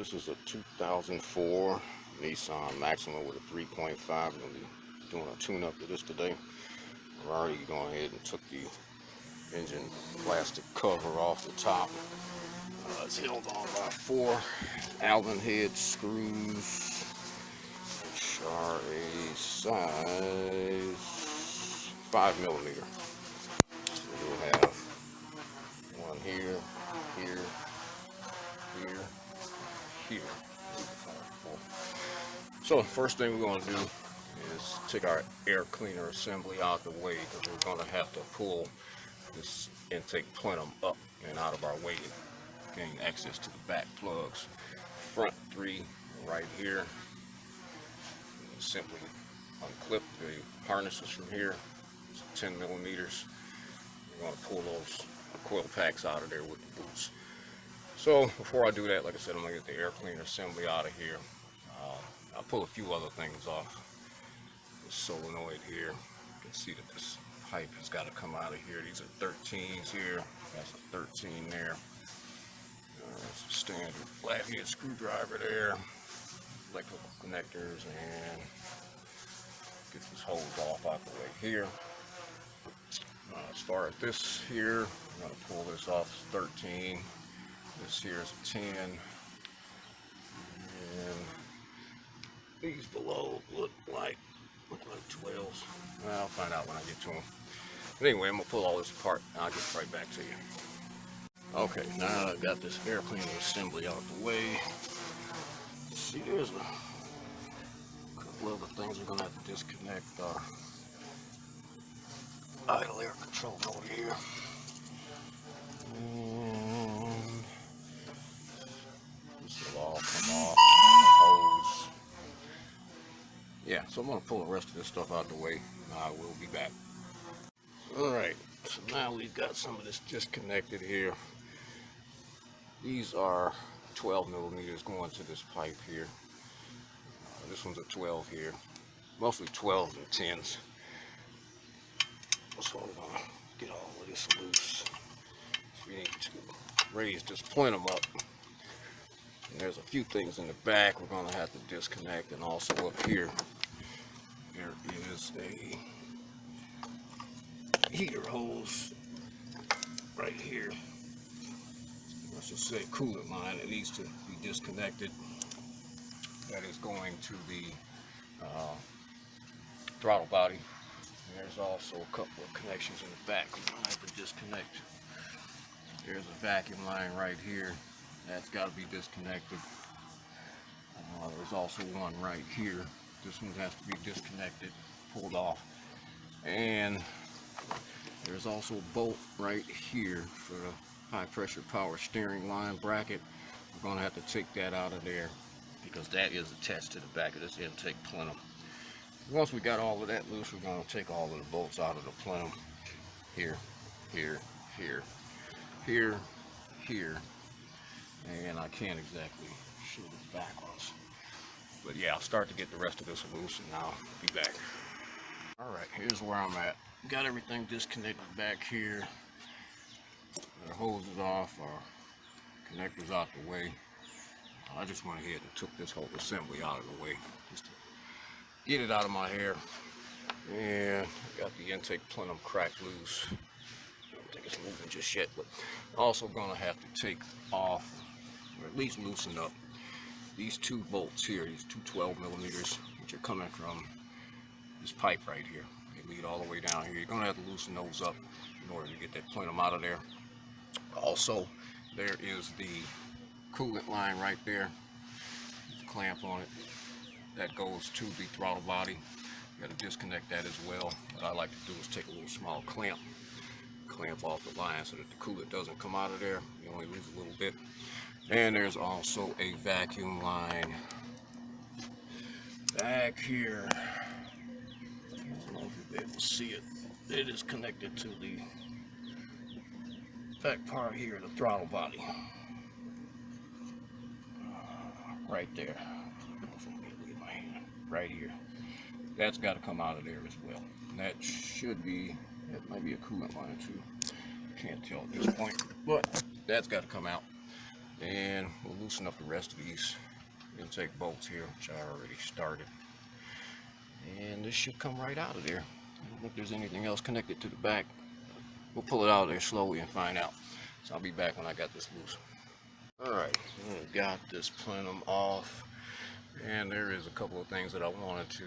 This is a 2004 Nissan Maxima with a 3.5. I'm going to be doing a tune-up to this today. I've already gone ahead and took the engine plastic cover off the top. It's held on by 4 Allen head screws, which are a size 5mm. So you'll have one here, here, here, here. So first thing we're going to do is take our air cleaner assembly out the way, because we're going to have to pull this intake plenum up and out of our way to gain access to the back plugs. Front 3 right here. Simply unclip the harnesses from here. It's 10mm. We're going to pull those coil packs out of there with the boots. So before I do that, like I said, I'm going to get the air cleaner assembly out of here. I'll pull a few other things off. This solenoid here, you can see that this pipe has got to come out of here. These are 13s here. That's a 13 there. There's a standard flathead screwdriver there. Electrical connectors, and get this hose off out the way here. As far as this here, I'm going to pull this off. It's 13. This here is a 10. And these below look like 12s. I'll find out when I get to them. But anyway, I'm going to pull all this apart and I'll get right back to you. Okay, now that I've got this air cleaner assembly out the way, see, there's a couple other things we're going to have to disconnect. Our idle air control over here. And this will all come off. Hose. Yeah, so I'm going to pull the rest of this stuff out the way. I will be back. Alright, so now we've got some of this disconnected here. These are 12mm going to this pipe here. This one's a 12 here. Mostly 12s and 10s. So I'm going to get all of this loose. So we need to raise this plenum up. And there's a few things in the back we're going to have to disconnect, and also up here there is a heater hose right here. Let's just say coolant line. It needs to be disconnected. That is going to the throttle body. And there's also a couple of connections in the back we're going to have to disconnect. There's a vacuum line right here. That's got to be disconnected. There's also one right here. This one has to be disconnected, pulled off. And there's also a bolt right here for the high pressure power steering line bracket. We're going to have to take that out of there, because that is attached to the back of this intake plenum. Once we got all of that loose, we're going to take all of the bolts out of the plenum. Here, here, here, here, here. And I can't exactly show this backwards. But yeah, I'll start to get the rest of this loose and I'll be back. Alright, here's where I'm at. Got everything disconnected back here. The hose is off, our connectors out the way. I just went ahead and took this whole assembly out of the way just to get it out of my hair. And I got the intake plenum cracked loose. I don't think it's moving just yet, but also gonna have to take off, or at least loosen up, these 2 bolts here, these 2 12mm, which are coming from this pipe right here. They lead all the way down here. You're gonna have to loosen those up in order to get that plenum out of there. Also, there is the coolant line right there. There's a clamp on it that goes to the throttle body. You got to disconnect that as well. What I like to do is take a little small clamp off the line so that the coolant doesn't come out of there. You only lose a little bit. And there's also a vacuum line back here. I don't know if you'll be able to see it. It is connected to the back part here of the throttle body. Right there. Right here. That's got to come out of there as well. And that should be, that might be a coolant line too. Can't tell at this point, but that's got to come out. and we'll loosen up the rest of these intake bolts here, which I already started. And this should come right out of there. I don't think there's anything else connected to the back. We'll pull it out of there slowly and find out. So I'll be back when I got this loose. Alright, I got this plenum off, and there is a couple of things that I wanted to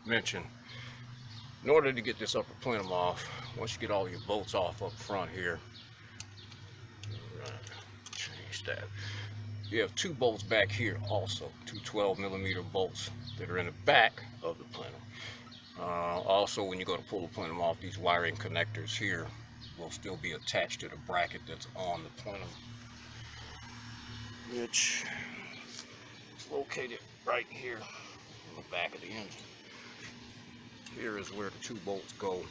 mention. In order to get this upper plenum off, once you get all your bolts off up front here, change that. You have two bolts back here also, two 12mm bolts that are in the back of the plenum. Also, when you go to pull the plenum off, these wiring connectors here will still be attached to the bracket that's on the plenum, which is located right here on the back of the engine. Here is where the two bolts go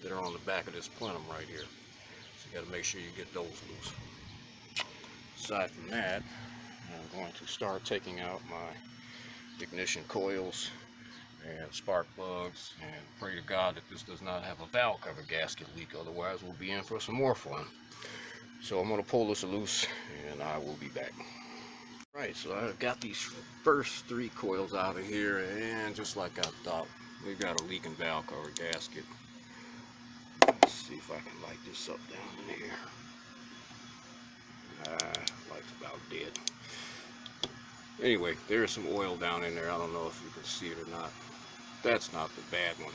that are on the back of this plenum right here. So you got to make sure you get those loose. Aside from that, I'm going to start taking out my ignition coils and spark plugs, and pray to God that this does not have a valve cover gasket leak, otherwise we'll be in for some more fun. So I'm going to pull this loose and I will be back. Right, so I've got these first three coils out of here, and just like I thought, we got a leaking valve cover gasket. Let's see if I can light this up down in here. Light's about dead. Anyway, there's some oil down in there. I don't know if you can see it or not. That's not the bad one.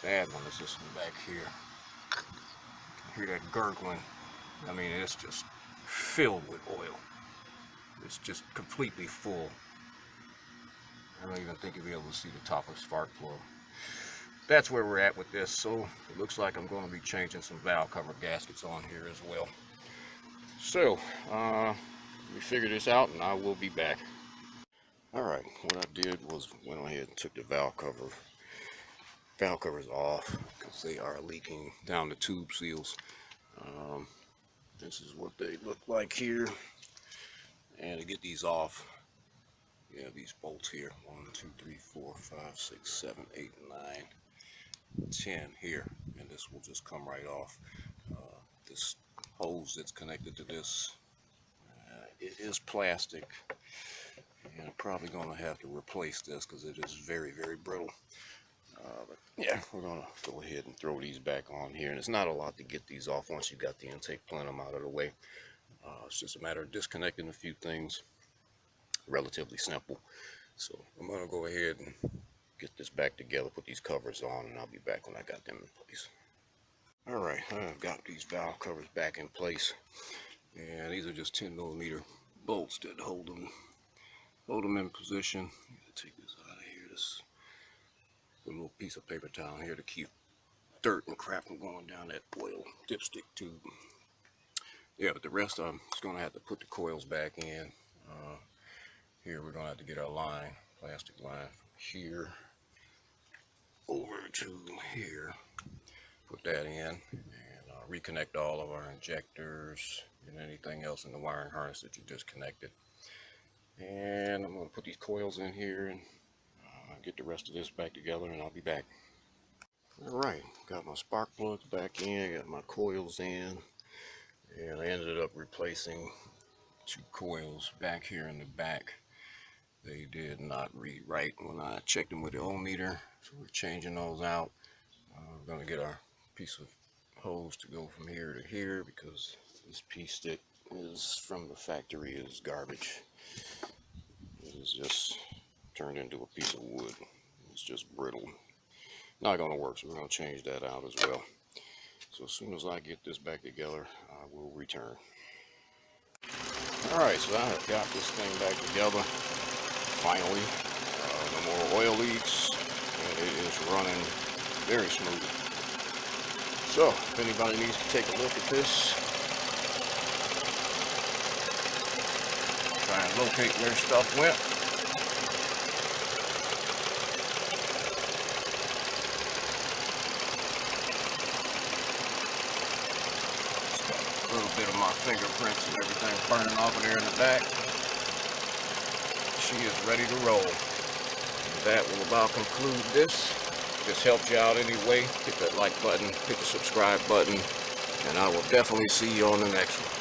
Bad one is this one back here. Hear that gurgling? I mean, it's just filled with oil. It's just completely full. I don't even think you'll be able to see the top of the spark plug. That's where we're at with this. So it looks like I'm going to be changing some valve cover gaskets on here as well. So let me figure this out and I will be back. Alright, what I did was went ahead and took the valve covers off because they are leaking down the tube seals. This is what they look like here. And to get these off, you have these bolts here. 1, 2, 3, 4, 5, 6, 7, 8, 9, 10 here. And this will just come right off. This hose that's connected to this, it is plastic. And I'm probably going to have to replace this because it is very, very brittle. But yeah, we're going to go ahead and throw these back on here. And it's not a lot to get these off once you've got the intake plenum out of the way. It's just a matter of disconnecting a few things. Relatively simple. So I'm going to go ahead and get this back together, put these covers on, and I'll be back when I got them in place. Alright, I've got these valve covers back in place. And these are just 10mm bolts that hold them in position. I'm going to take this out of here. This little piece of paper towel here to keep dirt and crap from going down that oil dipstick tube. Yeah, but the rest I'm just going to have to put the coils back in. Here we're going to have to get our line, plastic line, from here over to here. Put that in and reconnect all of our injectors and anything else in the wiring harness that you disconnected. And I'm going to put these coils in here and get the rest of this back together, and I'll be back. Alright, got my spark plugs back in, got my coils in. And I ended up replacing two coils back here in the back. They did not read right when I checked them with the ohmmeter, so we're changing those out. We're going to get our piece of hose to go from here to here because this piece that is from the factory is garbage. It is just turned into a piece of wood. It's just brittle. Not going to work, so we're going to change that out as well. So as soon as I get this back together, I will return. Alright, so I have got this thing back together. Finally. No more oil leaks. And it is running very smooth. So, if anybody needs to take a look at this, try and locate where stuff went. A little bit of my fingerprints and everything burning off of there in the back. She is ready to roll. And that will about conclude this. If this helped you out anyway, hit that like button, hit the subscribe button, and I will definitely see you on the next one.